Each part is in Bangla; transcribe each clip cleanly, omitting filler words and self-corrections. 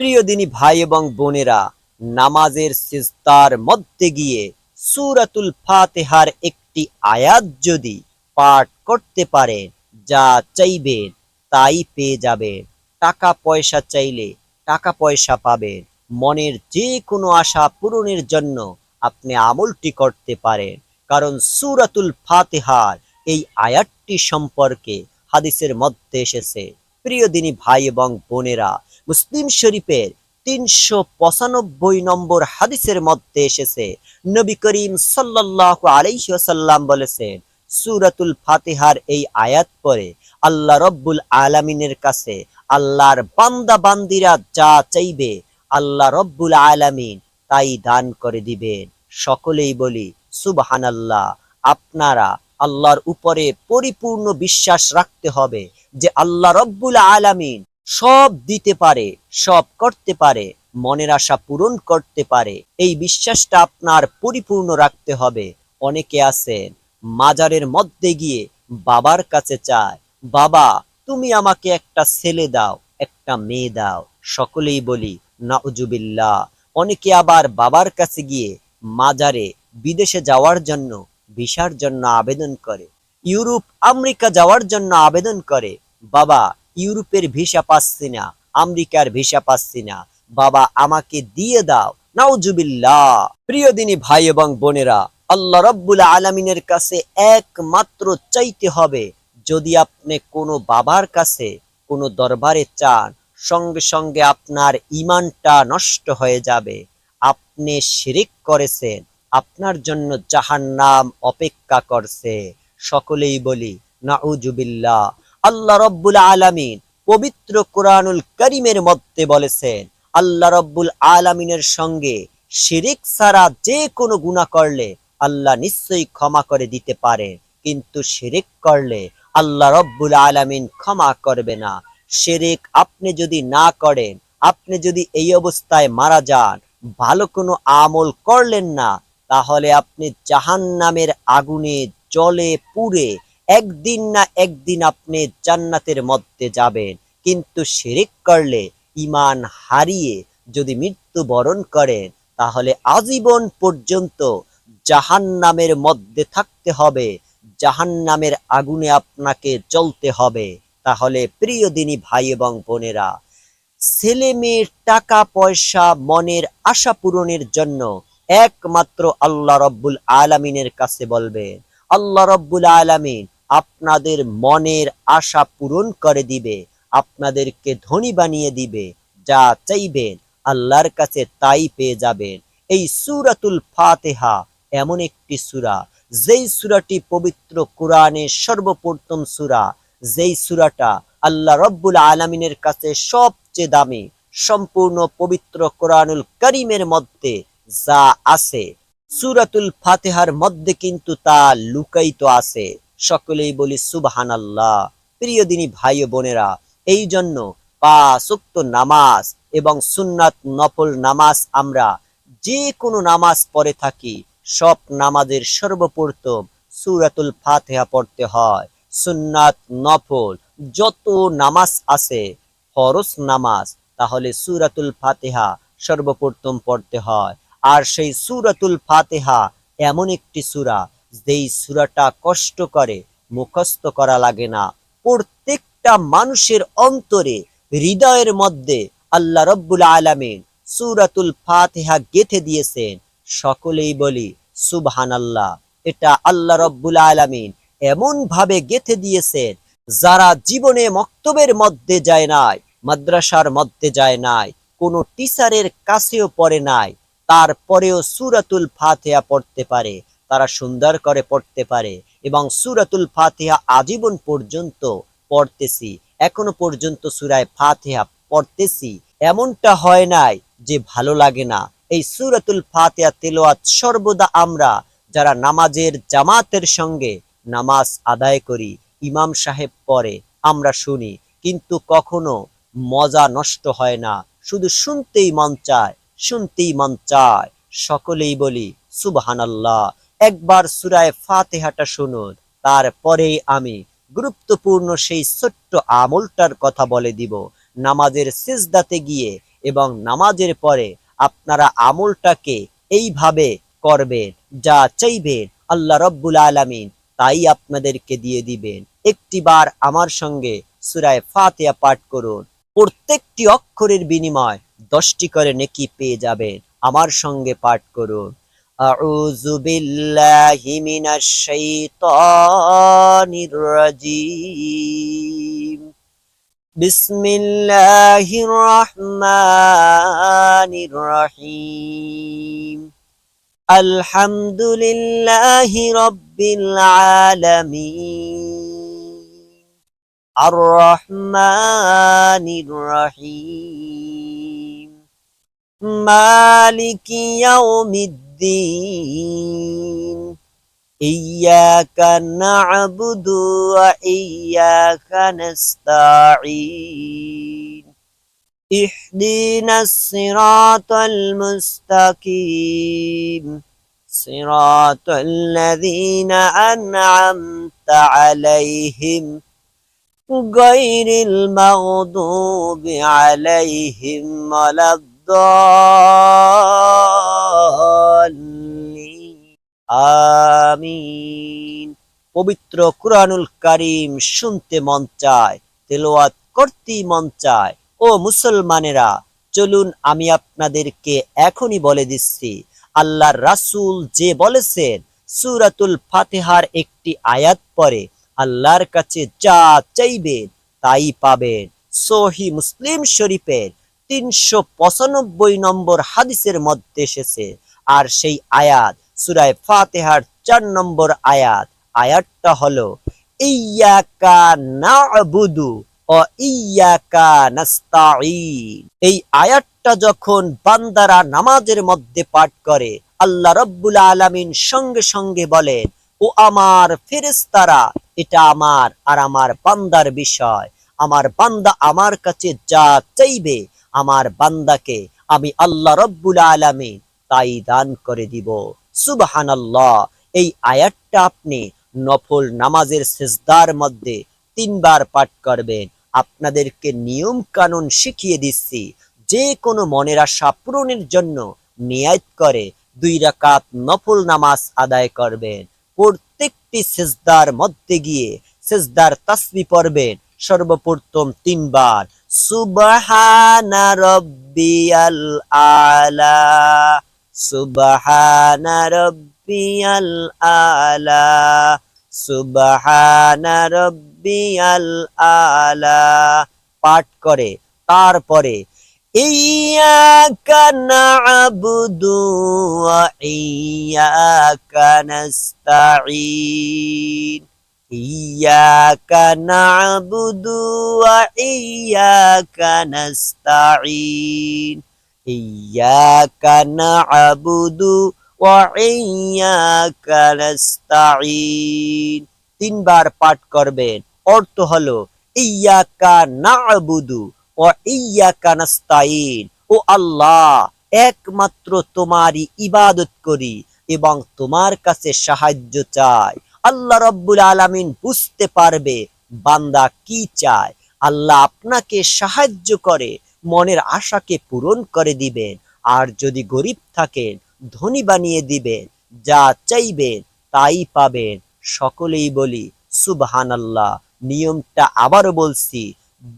প্রিয় দিনী ভাই এবং বোনেরা, নামাজের সিজদার মধ্যে গিয়ে সূরাতুল ফাতিহার একটি আয়াত যদি পাঠ করতে পারেন, যা চাইবেন তাই পেয়ে যাবেন। টাকা পয়সা চাইলে টাকা পয়সা পাবেন। মনের যে কোনো আশা পূরণের জন্য আপনি আমলটি করতে পারেন, কারণ সূরাতুল ফাতিহার এই আয়াতটি সম্পর্কে হাদিসের মধ্যে এসেছে। প্রিয় দিনী ভাই এবং বোনেরা, মুসলিম শরীফের ৩৯৫ নম্বর হাদিসের মধ্যে এসেছে, নবী করিম সাল্লাল্লাহু আলাইহি ওয়াসাল্লাম বলেছেন, সূরাতুল ফাতিহার এই আয়াত পড়ে আল্লাহ রব্বুল আলামিনের কাছে আল্লাহর বান্দা বান্দিরা যা চাইবে আল্লাহ রব্বুল আলামিন তাই দান করে দিবেন। সকলেই বলি সুবহানাল্লাহ। আপনারা আল্লাহর উপরে পরিপূর্ণ বিশ্বাস রাখতে হবে যে আল্লাহ রব্বুল আলামিন সব দিতে পারে, সব করতে পারে, মনের আশা পূরণ করতে পারে। এই বিশ্বাসটা আপনার পরিপূর্ণ রাখতে হবে। অনেকে আছেন মাজারের মধ্যে গিয়ে বাবার কাছে চায়, বাবা তুমি আমাকে একটা ছেলে দাও, একটা মেয়ে দাও। সকলেই বলি নাউজুবিল্লাহ। অনেকে আবার বাবার কাছে গিয়ে মাজারে বিদেশে যাওয়ার জন্য, ভিসার জন্য আবেদন করে, ইউরোপ আমেরিকা যাওয়ার জন্য আবেদন করে, বাবা ইউরোপের ভিসা পাচ্ছি না, আমেরিকার ভিসা পাচ্ছি না, বাবা আমাকে দিয়ে দাও। নাউজুবিল্লাহ। প্রিয় দিনী ভাই এবং বোনেরা, আল্লাহ রব্বুল আলামিনের কাছে একমাত্র চাইতে হবে। যদি আপনি কোনো বাবার কাছে, কোনো দরবারে চান, সঙ্গে সঙ্গে আপনার ঈমানটা নষ্ট হয়ে যাবে। আপনি শিরিক করেছেন, আপনার জন্য জাহান্নাম অপেক্ষা করছে। সকলেই বলি নাউজুবিল্লাহ। আল্লাহ রব্বুল আলামিন পবিত্র কোরআনুল কারীমের মধ্যে বলেছেন, আল্লাহ রব্বুল আলামিনের সঙ্গে শিরিক ছাড়া যে কোনো গুনাহ করলে আল্লাহ নিশ্চয়ই ক্ষমা করে দিতে পারেন, কিন্তু শিরিক করলে আল্লাহ রব্বুল আলামিন ক্ষমা করবে না। শিরিক আপনি যদি না করেন, আপনি যদি এই অবস্থায় মারা যান, ভালো কোনো আমল করলেন না, তাহলে আপনি জাহান্নামের আগুনে জ্বলে পুড়ে একদিন না একদিন আপনি জান্নাতের মধ্যে যাবেন। কিন্তু শিরিক করলে, ঈমান হারিয়ে যদি মৃত্যুবরণ করেন, তাহলে আজীবন পর্যন্ত জাহান্নামের মধ্যে থাকতে হবে, জাহান্নামের আগুনে আপনাকে জ্বলতে হবে। তাহলে প্রিয় দিনী ভাই এবং বোনেরা, ছেলে মেয়ের টাকা পয়সা মনের আশা পূরণের জন্য একমাত্র আল্লাহ রব্বুল আলামিনের কাছে বলবেন। আল্লাহ রব্বুল আলামিন আপনাদের মনের আশা পূরণ করে দিবে, আপনাদেরকে ধনী বানিয়ে দিবে। যা চাইবেন আল্লাহর কাছে তাই পেয়ে যাবেন। এই সূরাতুল ফাতিহা এমন একটি সূরা, যেই সূরাটি পবিত্র কোরআনের সর্বপ্রথম সূরা, যেই সূরাটা আল্লাহ রব্বুল আলামিনের কাছে সবচেয়ে দামি। সম্পূর্ণ পবিত্র কোরআনুল কারীমের মধ্যে যা আছে, সূরাতুল ফাতিহার মধ্যে কিন্তু তা লুকায়িত আছে। সকলেই বলি সুবহানাল্লাহ। প্রিয় দিনী ভাই ও বোনেরা, এই জন্য ৫ ওয়াক্ত নামাজ এবং সুন্নাত নফল নামাজ, আমরা যে কোনো নামাজ পড়ে থাকি, সব নামাজের সর্বপ্রথম সূরাতুল ফাতিহা পড়তে হয়। সুন্নাত নফল যত নামাজ আছে, ফরজ নামাজ, তাহলে সূরাতুল ফাতিহা সর্বপ্রথম পড়তে হয়। আর সেই সূরাতুল ফাতিহা এমন একটি সূরা, যেই সূরাটা কষ্ট করে মুখস্থ করা লাগে না। প্রত্যেকটা মানুষের অন্তরে, হৃদয়ের মধ্যে আল্লাহ রব্বুল আলামিন সূরাতুল ফাতিহা গেঁথে দিয়েছেন। সকলেই বলি সুবহানাল্লাহ। এটা আল্লাহ রব্বুল আলামিন এমন ভাবে গেঁথে দিয়েছেন, যারা জীবনে মক্তবের মধ্যে যায় নাই, মাদ্রাসার মধ্যে যায় নাই, কোনো টিচারের কাছেও পড়ে নাই, তারপরেও সূরাতুল ফাতিহা পড়তে পারে, তারা সুন্দর করে পড়তে পারে। এবং সূরাতুল ফাতিহা আজীবন পর্যন্ত পড়তেছি, এখনো পর্যন্ত সূরা ফাতিহা পড়তেছি, এমনটা হয় নাই যে ভালো লাগে না। এই সূরাতুল ফাতিহা তেলাওয়াত সর্বদা আমরা যারা নামাজের জামাতের সঙ্গে নামাজ আদায় করি, ইমাম সাহেব পড়ে, আমরা শুনি, কিন্তু কখনো মজা নষ্ট হয় না, শুধু শুনতেই মন চায়, শুনতেই মন চায়। সকলেই বলি সুবহানাল্লাহ। একবার সূরা ফাতিহাটা শুনুন, তারপরেই আমি গুরুত্বপূর্ণ সেই ছোট্ট আমলটার কথা বলে দিব। নামাজের সিজদাতে গিয়ে এবং নামাজের পরে আপনারা আমলটাকে এইভাবে করবেন, যা চাইবেন আল্লাহ রব্বুল আলামিন তাই আপনাদেরকে দিয়ে দিবেন। একটিবার আমার সঙ্গে সূরা ফাতিহা পাঠ করুন, প্রত্যেকটি অক্ষরের বিনিময় 10টি করে নেকি পেয়ে যাবেন। আমার সঙ্গে পাঠ করুন। আউযু বিল্লাহি মিনাশ শাইতানির রাজীম। বিসমিল্লাহির রহমানির রহিম। আলহামদুলিল্লাহি রাব্বিল আলামিন। আর রহমানির রহিম। মালিকি ইয়াউমিদ্দিন। ইয়্যাকা না'বুদু ওয়া ইয়্যাকা নাস্তাঈন। ইহদিনাস সিরাতাল মুস্তাকিম। সিরাতাল্লাযীনা আন'আমতা আলাইহিম গায়রিল মাগদুবি আলাইহিম ওয়ালাদ-দাল্লিন। আমিন। পবিত্র কুরআনুল কারীম শুনতে মন চায়, তেলাওয়াত করতে মন চায়। ও মুসলমানেরা, চলুন আমি আপনাদেরকে এখনই বলে দিচ্ছি, আল্লাহর রাসূল যে বলেছেন সূরাতুল ফাতিহার একটি আয়াত পরে আল্লাহর কাছে যা চাইবেন তাই পাবেন। সহিহ মুসলিম শরীফের 395 নম্বর হাদিসের মধ্যে এসেছে। আর সেই আয়াত সূরা ফাতিহার 4 নম্বর আয়াত। আয়াতটা হলো ইয়্যাকা না'বুদু ওয়া ইয়্যাকা নাস্তাঈন। এই আয়াতটা যখন বান্দারা নামাজের মধ্যে পাঠ করে, আল্লাহ রাব্বুল আলামিন সঙ্গে সঙ্গে বলেন, ও আমার ফেরেশতারা, এটা আমার আর আমার বান্দার বিষয়। আমার বান্দা আমার কাছে যা চাইবে, আমার বান্দাকে আমি আল্লাহ রাব্বুল আলামিন তাই দান করে দিব। সুবহানাল্লাহ। এই আয়াতটা আপনি নফল নামাজের সিজদার মধ্যে 3 বার পাঠ করবেন। আপনাদেরকে নিয়ম কানুন শিখিয়ে দিচ্ছি। যে কোনো মনের আশা পূরণের জন্য নিয়ত করে 2 রাকাত নফল নামাজ আদায় করবেন। প্রত্যেকটি সিজদার মধ্যে গিয়ে সিজদার তাসবিহ পড়বেন সর্বপ্রথম 3 বার, সুবহানা রাব্বিয়াল আলা, সুবহানা রাব্বিয়াল আলা, সুবহানা রাব্বিয়াল আলা পাঠ করে তারপরে ইয়্যাকা না'বুদু ওয়া ইয়্যাকা নাস্তাঈন। ইয়্যাকা না'বুদু ওয়া ইয়্যাকা নাস্তাঈন। ইয়্যাকা না'বুদু ওয়া ইয়্যাকা নাস্তাঈন। 3 বার পাঠ করবেন। অর্থ হলো ইয়্যাকা না'বুদু ওয়া ইয়্যাকা নাস্তাঈন। ও আল্লাহ, একমাত্র তোমারই ইবাদত করি এবং তোমার কাছে সাহায্য চাই। আল্লাহ রাব্বুল আলামিন বুঝতে পারবে বান্দা কি চায়। আল্লাহ আপনাকে সাহায্য করে মনের আশাকে পূরণ করে দিবেন। আর যদি গরিব থাকেন ধনী বানিয়ে দিবেন। যা চাইবেন তাই পাবেন। সকলেই বলি সুবহানাল্লাহ। নিয়মটা আবারও বলছি,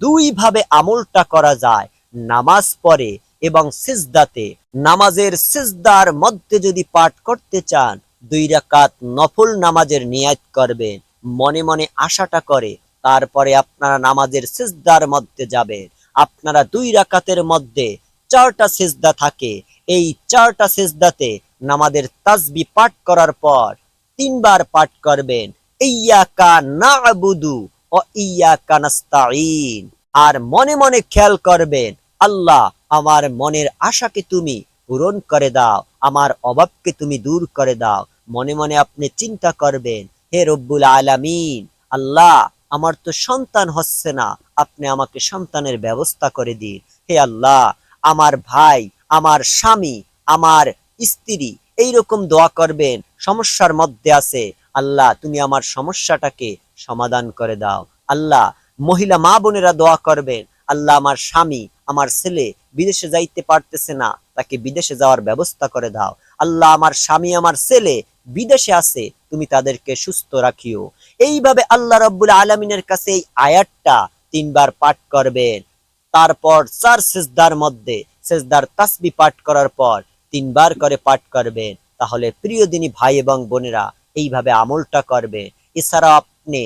2 ভাবে আমলটা করা যায়, নামাজ পড়ে এবং সিজদাতে। নামাজের সিজদার মধ্যে যদি পাঠ করতে চান 2 রাকাত নফল নামাজের নিয়ত করবেন, মনে মনে আশাটা করে। তারপরে আপনারা নামাজের সিজদার মধ্যে যাবেন। আপনারা 2 রাকাতের মধ্যে 4টা সিজদা থাকে। এই 4টা সিজদাতে নামাজের তাসবিহ পাঠ করার পর 3 বার পাঠ করবেন ইয়্যাকা না'বুদু ওয়া ইয়্যাকা নাস্তাঈন। আর মনে মনে খেয়াল করবেন, আল্লাহ আমার মনের আশাকে তুমি পূরণ করে দাও, আমার অভাবকে তুমি দূর করে দাও। মনে মনে আপনি চিন্তা করবেন, হে রব্বুল আলামিন, আল্লাহ আমার তো সন্তান হচ্ছে না, আপনি আমাকে সন্তানের ব্যবস্থা করে দিন। হে আল্লাহ, আমার ভাই, আমার স্বামী, আমার স্ত্রী এইরকম দোয়া করবেন, সমস্যার মধ্যে আছে, আল্লাহ তুমি আমার সমস্যাটাকে সমাধান করে দাও। আল্লাহ, মহিলা মা বোনেরা দোয়া করবেন, আল্লাহ আমার স্বামী, আমার ছেলে বিদেশে যাইতে পারতেছে না, তাকে বিদেশে যাওয়ার ব্যবস্থা করে দাও। আল্লাহ আমার স্বামী আমার ছেলে বিদেশে আছে, তুমি তাদেরকে সুস্থ রাখিও। এইভাবে আল্লাহ রাব্বুল আলামিনের কাছে এই আয়াতটা 3 বার পাঠ করবেন। তারপর 4 সিজদার মধ্যে সিজদার তাসবিহ পাঠ করার পর 3 বার করে পাঠ করবেন। তাহলে প্রিয় দিনী ভাই এবং বোনেরা, এইভাবে আমলটা করবে। এছাড়া আপনি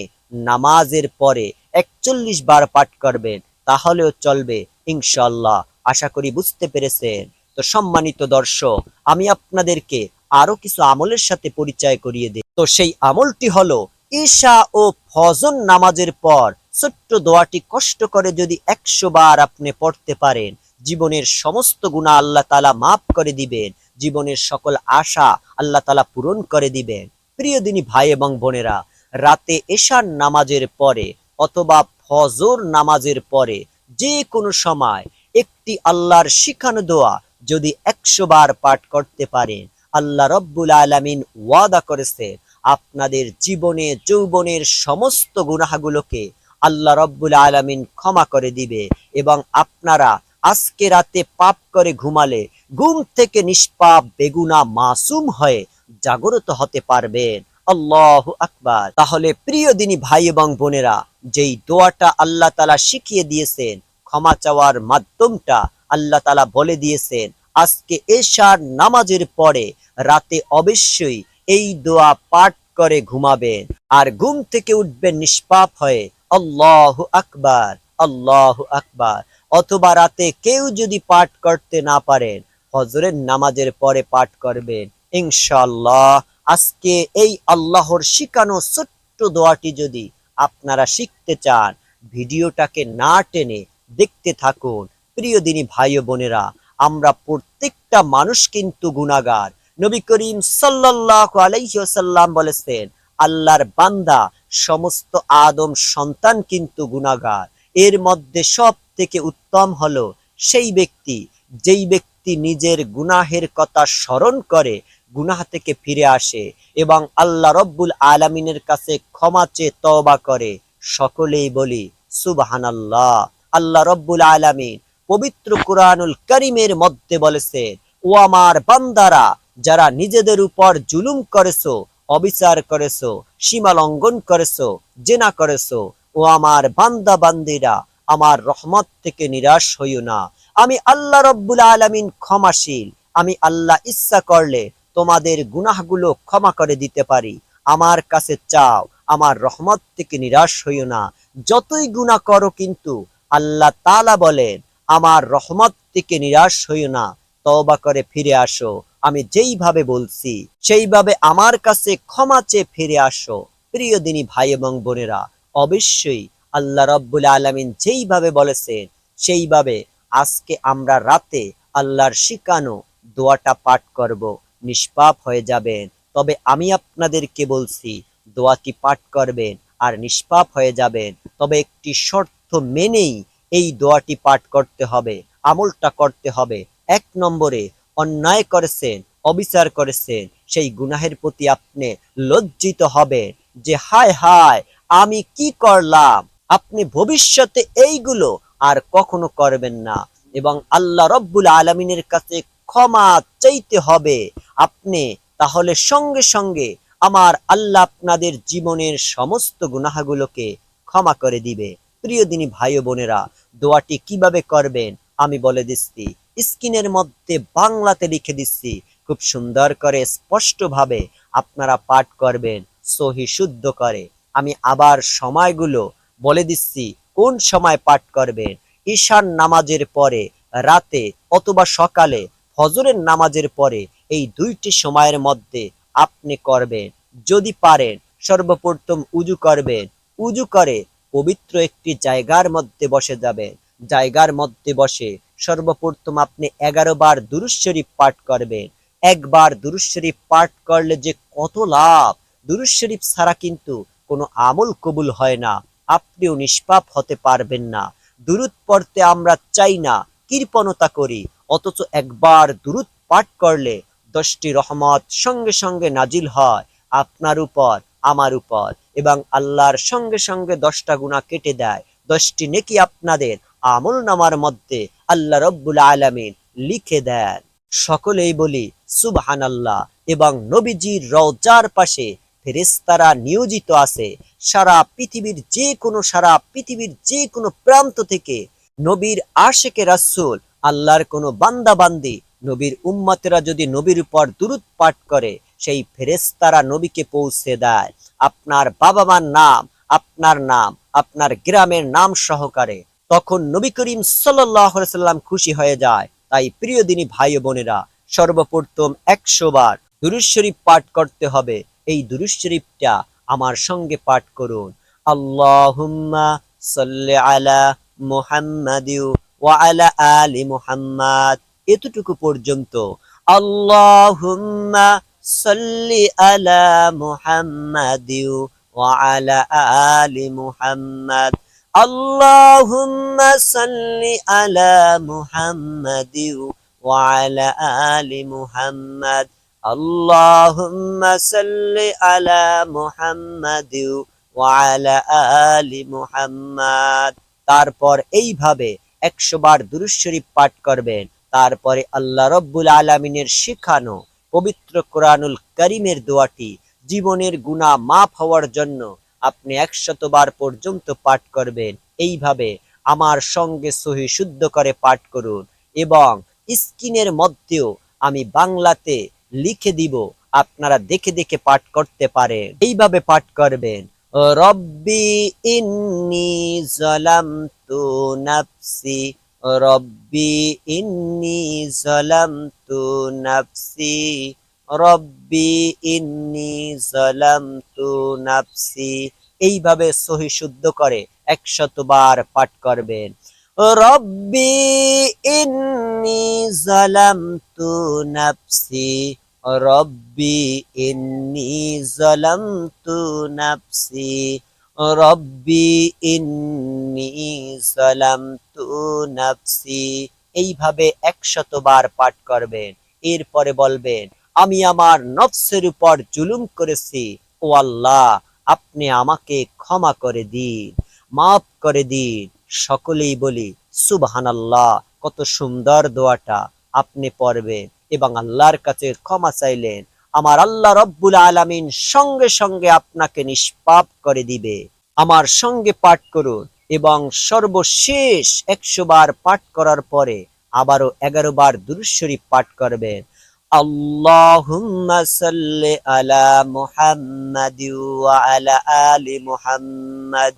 নামাজের পরে 41 বার পাঠ করবেন, তাহলেও চলবে ইনশাআল্লাহ। আশা করি বুঝতে পেরেছেন। তো সম্মানিত দর্শক, আমি আপনাদেরকে আরো কিছু আমলের সাথে পরিচয় করিয়ে দিই। তো সেই আমলটি হলো ঈশা ও ফজর নামাজের পর ছোট্ট দোয়াটি কষ্ট করে যদি 100 বার আপনি পড়তে পারেন, জীবনের সমস্ত গুনাহ আল্লাহ তাআলা মাফ করে দিবেন, জীবনের সকল আশা আল্লাহ তাআলা পূরণ করে দিবেন। প্রিয় দিনী ভাই এবং বোনেরা, রাতে এশার নামাজের পরে অথবা ফজর নামাজের পরে যে কোনো সময় একটি আল্লাহর শিখানো দোয়া যদি 100 বার পাঠ করতে পারেন, আল্লাহ রব্বুল আলামিন ওয়াদা করেছে আপনাদের জীবনে যৌবনের সমস্ত গুনাহগুলোকে আল্লাহ রব্বুল আলামিন ক্ষমা করে দিবে এবং আপনারা আজকে রাতে পাপ করে ঘুমালে ঘুম থেকে নিষ্পাপ বেগুনা মাসুম হয়ে জাগ্রত হতে পারবেন। আল্লাহু আকবার। তাহলে প্রিয় দিনী ভাই এবং বোনেরা, যেই দোয়াটা আল্লাহ তাআলা শিখিয়ে দিয়েছেন, ক্ষমা চাওয়ার মাধ্যমটা আল্লাহ তাআলা বলে দিয়েছেন, আজকে এশার নামাজের পরে রাতে অবশ্যই এই দোয়া পাঠ করে ঘুমাবেন আর ঘুম থেকে উঠবেন নিষ্পাপ হয়ে। আল্লাহু আকবার, আল্লাহু আকবার। অথবা রাতে কেউ যদি পাঠ করতে না পারেন, ফজরের নামাজের পরে পাঠ করবেন ইনশাআল্লাহ। আজকে এই আল্লাহর শিখানো ছোট্ট দোয়াটি যদি আপনারা শিখতে চান, ভিডিওটাকে না টেনে দেখতে থাকুন। প্রিয় দিনী ভাই ও বোনেরা, আমরা প্রত্যেকটা মানুষ কিন্তু গুনাহগার। নবী করিম সাল্লাল্লাহু আলাইহি ওয়াসাল্লাম বলেছেন, আল্লাহর বান্দা সমস্ত আদম সন্তান কিন্তু গুনাহগার। এর মধ্যে সব থেকে উত্তম হলো সেই ব্যক্তি যেই ব্যক্তি নিজের গুনাহের কথা স্মরণ করে গুনাহ থেকে ফিরে আসে এবং আল্লাহ রব্বুল আলামিনের কাছে ক্ষমা চেয়ে তওবা করে। সকলেই বলি সুবহানাল্লাহ। আল্লাহ রব্বুল আলামিন পবিত্র কুরআনুল কারীমের মধ্যে বলেছেন, ও আমার বান্দারা, যারা নিজেদের উপর জুলুম করেছো, অবিচার করেছো, সীমা লঙ্ঘন করেছো, জেনা করেছো, ও আমার বান্দা বান্দিরা, আমার রহমত থেকে নিরাশ হইও না। আমি আল্লাহ রব্বুল আলামিন ক্ষমাশীল। আমি আল্লাহ ইচ্ছা করলে তোমাদের গুনাহগুলো ক্ষমা করে দিতে পারি। আমার কাছে চাও, আমার রহমত থেকে নিরাশ হইও না। যতই গুনাহ করো কিন্তু আল্লাহ তাআলা বলেন, আমার রহমত থেকে নিরাশ হইও না, তওবা করে ফিরে আসো। আমি যেইভাবে বলছি সেইভাবে আমার কাছে ক্ষমা চেয়ে ফিরে আসো। প্রিয় দিনী ভাই এবং বোনেরা, অবশ্যই আল্লাহ রব্বুল আলামিন যেইভাবে বলেছেন সেইভাবে আজকে আমরা রাতে আল্লাহর শিখানো দোয়াটা পাঠ করব, নিষ্পাপ হয়ে যাবেন। তবে আমি আপনাদেরকে বলছি, দোয়াটি পাঠ করবেন আর নিষ্পাপ হয়ে যাবেন, তবে একটি শর্ত মেনেই এই দোয়াটি পাঠ করতে হবে, আমলটা করতে হবে। 1 নম্বরে, অন্যায় করেছেন, অবিচার করেছেন, সেই গুনাহের প্রতি আপনি লজ্জিত হবেন যে হায় হায় আমি কি করলাম। আপনি ভবিষ্যতে এইগুলো আর কখনো করবেন না এবং আল্লাহ রব্বুল আলামিনের কাছে ক্ষমা চাইতে হবে আপনি। তাহলে সঙ্গে সঙ্গে আমার আল্লাহ আপনাদের জীবনের সমস্ত গুনাহগুলোকে ক্ষমা করে দিবে। প্রিয় দিনী ভাই ও বোনেরা, দোয়াটি কিভাবে করবেন আমি বলে দিচ্ছি, স্ক্রিনের মধ্যে বাংলাতে লিখে দিচ্ছি, খুব সুন্দর করে স্পষ্টভাবে আপনারা পাঠ করবেন সহি শুদ্ধ করে। আমি আবার সময়গুলো বলে দিচ্ছি, কোন সময় পাঠ করবেন। ঈশার নামাজের পরে রাতে অথবা সকালে ফজরের নামাজের পরে, এই 2টি সময়ের মধ্যে আপনি করবেন। যদি পারেন সর্বপ্রথম উজু করবেন, উজু করে পবিত্র একটি জায়গার মধ্যে বসে যাবেন। জায়গার মধ্যে বসে সর্বপ্রথম আপনি 11 বার দুরূদ শরীফ পাঠ করবেন। একবার দুরূদ শরীফ পাঠ করলে যে কত লাভ! দুরূদ শরীফ ছাড়া কিন্তু কোনো আমল কবুল হয় না, আপনিও নিষ্পাপ হতে পারবেন না। দুরূদ পড়তে আমরা চাই না, কৃপণতা করি, অথচ একবার দুরূদ পাঠ করলে 10টি রহমত সঙ্গে সঙ্গে নাজিল হয় আপনার উপর, আমার উপর, এবং আল্লাহর সঙ্গে সঙ্গে 10টা গুনাহ কেটে দেয়, 10টি নেকি আপনাদের আমলনামার মধ্যে আল্লাহ রব্বুল আলামিন লিখে দেন। সকলেই বলি সুবহানাল্লাহ। এবং নবীজির রওজার পাশে ফেরেশতারা নিয়োজিত আছে। সারা পৃথিবীর যে কোনো প্রান্ত থেকে নবীর আশেকে রাসূল, আল্লাহর কোনো বান্দা বান্দি, নবীর উম্মতেরা যদি নবীর উপর দুরূদ পাঠ করে, সেই ফেরেশতারা নবীকে পৌঁছে দেয় আপনার বাবা মার নাম, আপনার নাম, আপনার গ্রামের নাম সহকারে। তখন নবী করিম সাল্লাল্লাহু আলাইহি সাল্লাম খুশি হয়ে যায়। তাই প্রিয় দিনী ভাই ও বোনেরা, সর্বপ্রথম 100 বার দুরূদ শরীফ পাঠ করতে হবে। এই দুরূদ শরীফটা আমার সঙ্গে পাঠ করুন। আল্লাহুম্মা সাল্লি আলা মুহাম্মাদি ওয়া আলা আলি মুহাম্মাদ, এতটুকু পর্যন্ত। আল্লাহুম্মা সাল্লি আলা মুহাম্মাদি ওয়া আলা আলি মুহাম্মাদ। আল্লাহুম্মা সাল্লি আলা মুহাম্মাদি ওয়া আলা আলি মুহাম্মাদ। আল্লাহুম্মা সাল্লি আলা মুহাম্মাদি ওয়া আলা আলি মুহাম্মাদ। তারপর এইভাবে 100 বার দুরূদ শরীফ পাঠ করবেন। তারপরে আল্লাহ রব্বুল আলামিনের শেখানো পবিত্র কোরআনুল কারীমের দোয়াটি জীবনের গুনাহ মাফ হওয়ার জন্য আপনি 100 বার পর্যন্ত পাঠ করবেন। এইভাবে আমার সঙ্গে সহি শুদ্ধ করে পাঠ করুন এবং স্ক্রিনের মধ্যেও আমি বাংলাতে লিখে দিব, আপনারা দেখে দেখে পাঠ করতে পারেন। এইভাবে পাঠ করবেন। রব্বি ইন্নী যালামতু নাফসি, রব্বি ইন্নী যালামতু নাফসি, রব্বি ইন্নী যালামতু নাফসি। এইভাবে সহি শুদ্ধ করে 100 বার পাঠ করবেন। রব্বি ইন্নী যালামতু নাফসি, রব্বি ইন্নী যালামতু নাফসি, রব্বি ইন্নী যালামতু নাফসি। এইভাবে 100 বার পাঠ করবেন। এরপরে বলবেন, আমি আমার নফসের উপর জুলুম করেছি, ও আল্লাহ আপনি আমাকে ক্ষমা করে দিন, মাফ করে দিন। সকলেই বলি সুবহানাল্লাহ। কত সুন্দর দোয়াটা আপনি পড়বেন এবং আল্লাহর কাছে ক্ষমা চাইলেন। আমার আল্লাহ রব্বুল আলামিন সঙ্গে সঙ্গে আপনাকে নিষ্পাপ করে দিবে। আমার সঙ্গে পাঠ করুন এবং সর্বশেষ 100 বার পাঠ করার পরে আবারও 11 বার দুরূদ শরীফ পাঠ করবেন। আল্লাহুম্মা সাল্লি আলা মুহাম্মাদি ওয়া আলা আলি মুহাম্মাদ।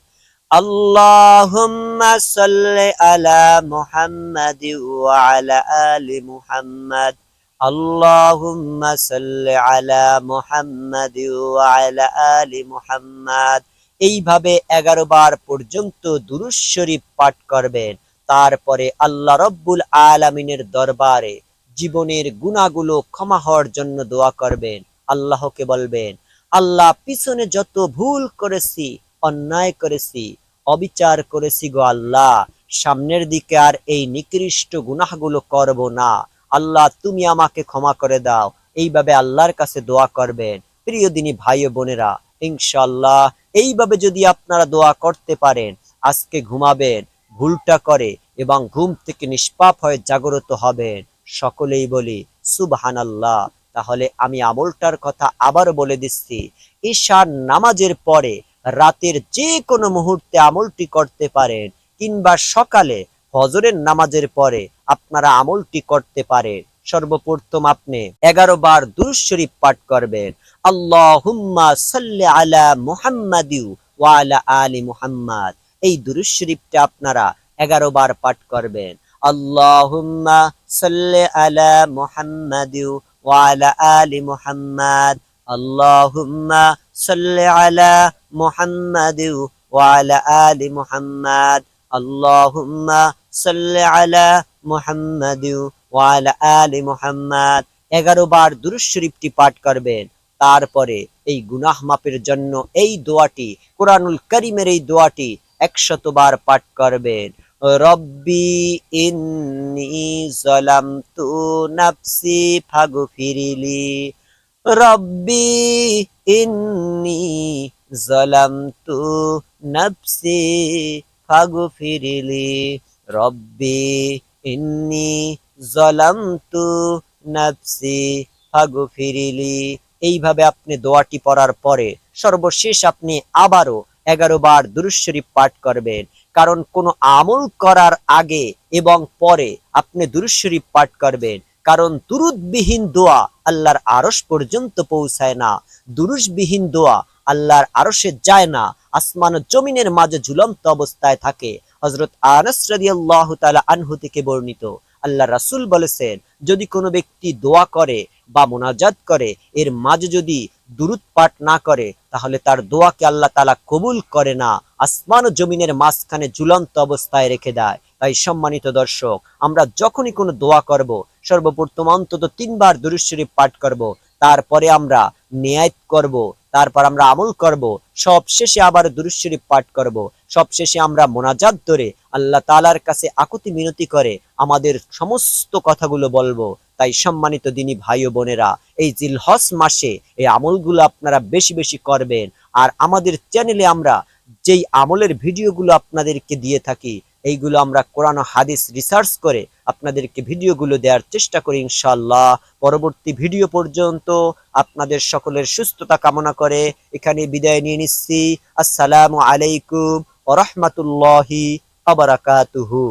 আল্লাহুম্মা সাল্লি আলা মুহাম্মাদি ওয়া আলা আলি মুহাম্মাদ। আল্লাহুম্মা সাল্লি আলা মুহাম্মাদি ওয়া আলা আলি মুহাম্মাদ। এইভাবে 11 বার পর্যন্ত দুরূদ শরীফ পাঠ করবেন। তারপরে আল্লাহ রব্বুল আলামিনের দরবারে জীবনের গুনাহগুলো ক্ষমা হওয়ার জন্য দোয়া করবেন। আল্লাহকে বলবেন, আল্লাহ পিছনে যত ভুল করেছি, অন্যায় করেছি, অবিচার করেছি গো আল্লাহ, সামনের দিকে আর এই নিকৃষ্ট গুনাহগুলো করব না। আল্লাহ তুমি আমাকে ক্ষমা করে দাও। এইভাবে আল্লাহর কাছে দোয়া করবেন। প্রিয় দিনী ভাই ও বোনেরা, ইনশাআল্লাহ এইভাবে যদি আপনারা দোয়া করতে পারেন, আজকে ঘুমাবেন ভুলটা করে এবং ঘুম থেকে নিষ্পাপ হয়ে জাগ্রত হবেন। সকলেই বলি সুবহানাল্লাহ। তাহলে আমি আমলটার কথা আবার বলে দিচ্ছি। ঈশার নামাজের পরে রাতের যে কোনো মুহূর্তে আমলটি করতে পারেন, কিংবা সকালে ফজরের নামাজের পরে আপনারা আমলটি করতে পারেন। সর্বপ্রথম আপনি 11 বার দুরূদ শরীফ পাঠ করবেন। আল্লাহুম্মা সাল্লি আলা মুহাম্মাদি ওয়া আলা আলি মুহাম্মাদ। এই দুরূদ শরীফটা আপনারা 11 বার পাঠ করবেন। আল্লাহুম্মা সাল্লি আলা মুহাম্মাদি ওয়া আলা আলি মুহাম্মাদ। আল্লাহুম্মা সাল্লি আলা মুহাম্মাদি ওয়া আলা আলি মুহাম্মাদ। আল্লাহুম্মা সাল্লি আলা মুহাম্মাদি ওয়া আলা আলি মুহাম্মাদ। 11 বার দুরূদ শরীফটি পাঠ করবেন। তারপরে এই গুনাহ মাফের জন্য এই দোয়াটি, কোরআনুল কারীমের এই দোয়াটি 100 বার পাঠ করবেন। রব্বি ইন্নী যালামতু নাফসি ফাগফিরলি, রব্বি ইন্নী যালামতু নাফসি ফাগফিরলি, রব্বি ইন্নি যালামতু নাফসি ফাগফিরলি। এইভাবে আপনি দোয়াটি পড়ার পরে সর্বশেষ আপনি আবারও 11 বার দুরূদ শরীফ পাঠ করবেন। কারণ কোনো আমল করার আগে এবং পরে আপনি দুরূদ শরীফ পাঠ করবেন। কারণ দুরূদবিহীন দোয়া আল্লাহর আরশ পর্যন্ত পৌঁছায় না। দুরূদবিহীন দোয়া আল্লাহর আরশে যায় না, আসমান ও জমিনের মাঝে ঝুলন্ত অবস্থায় থাকে। হযরত আনাস রাদিয়াল্লাহু তাআলা আনহু থেকে বর্ণিত, আল্লাহ রাসূল বলেছেন, যদি কোনো ব্যক্তি দোয়া করে বা মুনাজাত করে এর মাঝে যদি দুরূদ পাঠ না করে তাহলে তার দোয়াকে আল্লাহ তাআলা কবুল করে না, আসমান ও জমিনের মাঝখানে ঝুলন্ত অবস্থায় রেখে দেয়। তাই সম্মানিত দর্শক, আমরা যখনই কোনো দোয়া করব সর্বপ্রথম অন্তত 3 বার দুরূদ শরীফ পাঠ করব, তারপরে আমরা নিয়াত করব, তারপর আমরা আমল করব, সব শেষে আবার দুরূদ শরীফ পাঠ করব, সব শেষে আমরা মোনাজাত ধরে আল্লাহ তাআলার কাছে আকুতি মিনতি করে আমাদের সমস্ত কথাগুলো বলবো। তাই সম্মানিত দিনী ভাই ও বোনেরা, এই জিলহজ মাসে এই আমলগুলো আপনারা বেশি বেশি করবেন। আর আমাদের চ্যানেলে আমরা যেই আমলের ভিডিওগুলো আপনাদেরকে দিয়ে থাকি এইগুলো আমরা কোরআন ও হাদিস রিসার্চ করে আপনাদেরকে ভিডিওগুলো দেওয়ার চেষ্টা করি ইনশাআল্লাহ। পরবর্তী ভিডিও পর্যন্ত আপনাদের সকলের সুস্থতা কামনা করে এখানে বিদায় নিয়ে নিচ্ছি। আসসালামু আলাইকুম ওয়া রাহমাতুল্লাহি ওয়া বারাকাতুহু।